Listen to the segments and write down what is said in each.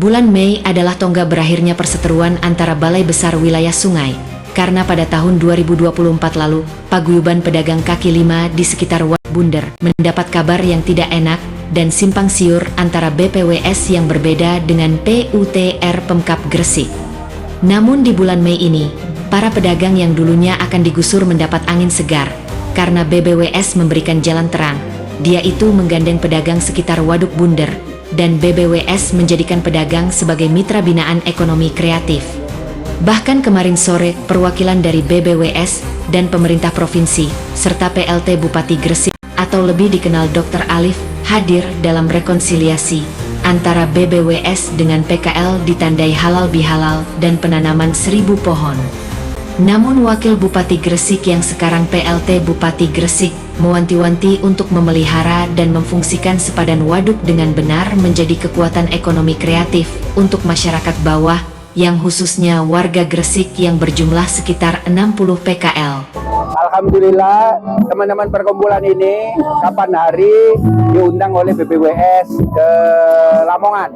Bulan Mei adalah tonggak berakhirnya perseteruan antara Balai Besar Wilayah Sungai, karena pada tahun 2024 lalu, paguyuban pedagang kaki lima di sekitar Waduk Bunder mendapat kabar yang tidak enak dan simpang siur antara BPWS yang berbeda dengan PUTR Pemkab Gresik. Namun di bulan Mei ini, para pedagang yang dulunya akan digusur mendapat angin segar, karena BBWS memberikan jalan terang. Dia itu menggandeng pedagang sekitar Waduk Bunder, dan BBWS menjadikan pedagang sebagai mitra binaan ekonomi kreatif. Bahkan kemarin sore, perwakilan dari BBWS dan pemerintah provinsi, serta PLT Bupati Gresik, atau lebih dikenal Dr. Alif, hadir dalam rekonsiliasi antara BBWS dengan PKL ditandai halal bihalal dan penanaman 1000 pohon. Namun Wakil Bupati Gresik yang sekarang PLT Bupati Gresik mewanti-wanti untuk memelihara dan memfungsikan sepadan waduk dengan benar menjadi kekuatan ekonomi kreatif untuk masyarakat bawah, yang khususnya warga Gresik yang berjumlah sekitar 60 PKL. Alhamdulillah teman-teman perkumpulan ini kapan hari diundang oleh BBWS ke Lamongan.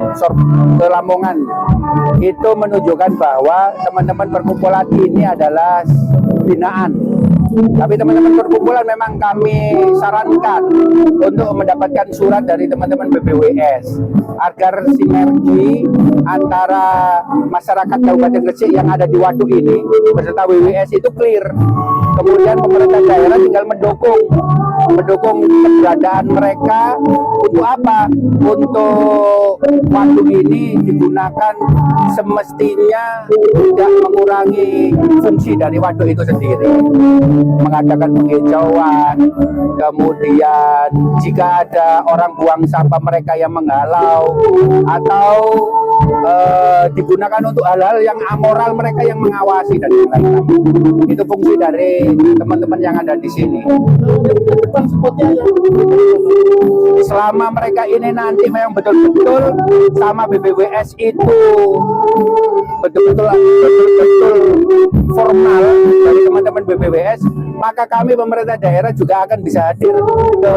Itu menunjukkan bahwa teman-teman perkumpulan ini adalah binaan. Tapi teman-teman perkumpulan memang kami sarankan untuk mendapatkan surat dari teman-teman BBWS agar sinergi antara masyarakat Kabupaten Gresik yang ada di waduk ini beserta BBWS itu clear. Kemudian pemerintah daerah tinggal mendukung keberadaan mereka untuk apa? Untuk waduk ini digunakan semestinya tidak mengurangi fungsi dari waduk itu sendiri. Mengadakan penghijauan, kemudian jika ada orang buang sampah mereka yang menghalau, atau digunakan untuk hal-hal yang amoral mereka yang mengawasi dan lain-lain. Itu fungsi dari teman-teman yang ada di sini. Selama mereka ini nanti memang betul-betul sama BBWS itu betul-betul formal dari teman-teman BBWS, maka kami pemerintah daerah juga akan bisa hadir ke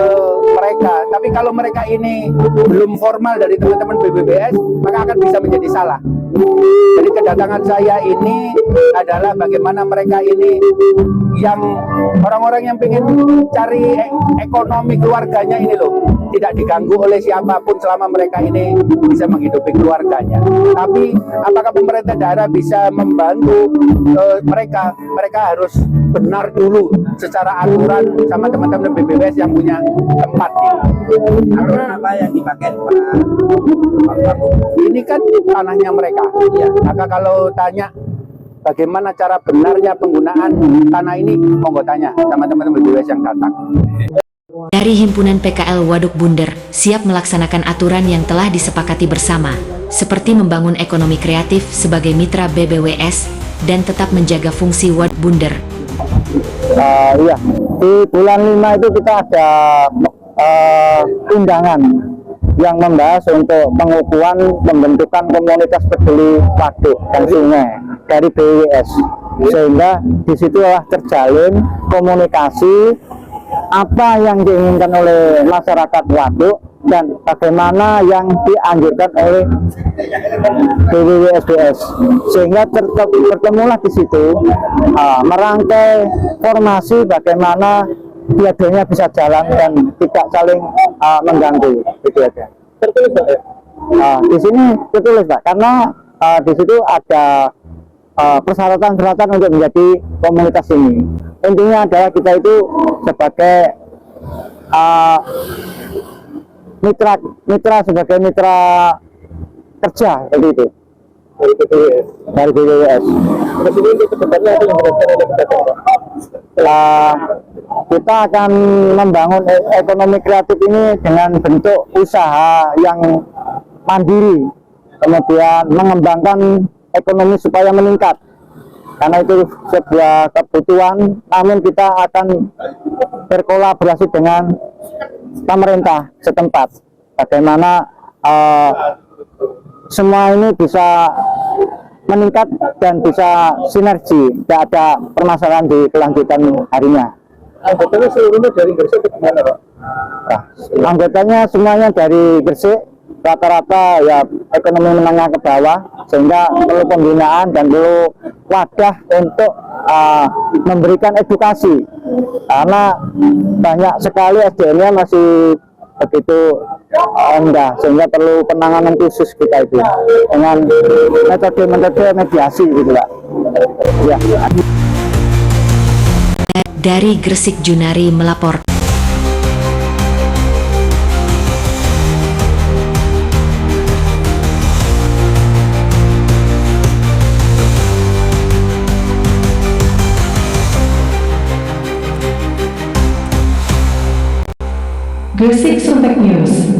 mereka. Tapi kalau mereka ini belum formal dari teman-teman BBWS, maka akan bisa menjadi salah. Jadi kedatangan saya ini adalah bagaimana mereka ini yang orang-orang yang ingin cari ekonomi keluarganya ini loh, tidak diganggu oleh siapapun selama mereka ini bisa menghidupi keluarganya. Tapi apakah pemerintah daerah bisa membantu mereka? Mereka harus benar dulu secara aturan sama teman-teman BBWS yang punya tempat ini. Aturan apa yang dipakai Pak? Ini kan tanahnya mereka. Ya. Maka kalau tanya bagaimana cara benarnya penggunaan tanah ini, monggo tanya sama teman-teman BBWS yang datang. Dari Himpunan PKL Waduk Bunder, siap melaksanakan aturan yang telah disepakati bersama, seperti membangun ekonomi kreatif sebagai mitra BBWS, dan tetap menjaga fungsi Waduk Bunder. Iya, di bulan 5 itu kita ada undangan yang membahas untuk pengukuhan pembentukan komunitas peduli waduk dan sungai dari BWS, sehingga disitulah terjalin komunikasi apa yang diinginkan oleh masyarakat waduk dan bagaimana yang dianjurkan oleh BWSBS, sehingga bertemulah di situ merangkai formasi bagaimana dua-duanya bisa jalan dan tidak saling mengganggu, gitu aja. Tertulis Pak ya? Di sini tertulis Pak, karena di situ ada persyaratan-persyaratan untuk menjadi komunitas ini. Intinya adalah kita itu sebagai mitra sebagai mitra kerja seperti itu dari BWS. Terus ini untuk kedepannya apa yang dilakukan oleh pedagang Pak? Kita akan membangun ekonomi kreatif ini dengan bentuk usaha yang mandiri, kemudian mengembangkan ekonomi supaya meningkat, karena itu sebuah kebutuhan. Namun kita akan berkolaborasi dengan pemerintah setempat, bagaimana semua ini bisa meningkat dan bisa sinergi, tidak ada permasalahan di kelanjutan harinya. Anggotanya seluruhnya dari Gresik atau gimana Pak? Nah, anggotanya semuanya dari Gresik, rata-rata ya ekonomi menengah ke bawah, sehingga perlu pembinaan dan perlu wadah untuk memberikan edukasi, karena banyak sekali SDM-nya masih begitu rendah, sehingga perlu penanganan khusus kita itu dengan metode-metode mediasi gitu Pak. Ya. Dari Gresik, Junari melapor. Gresik Sumpek News.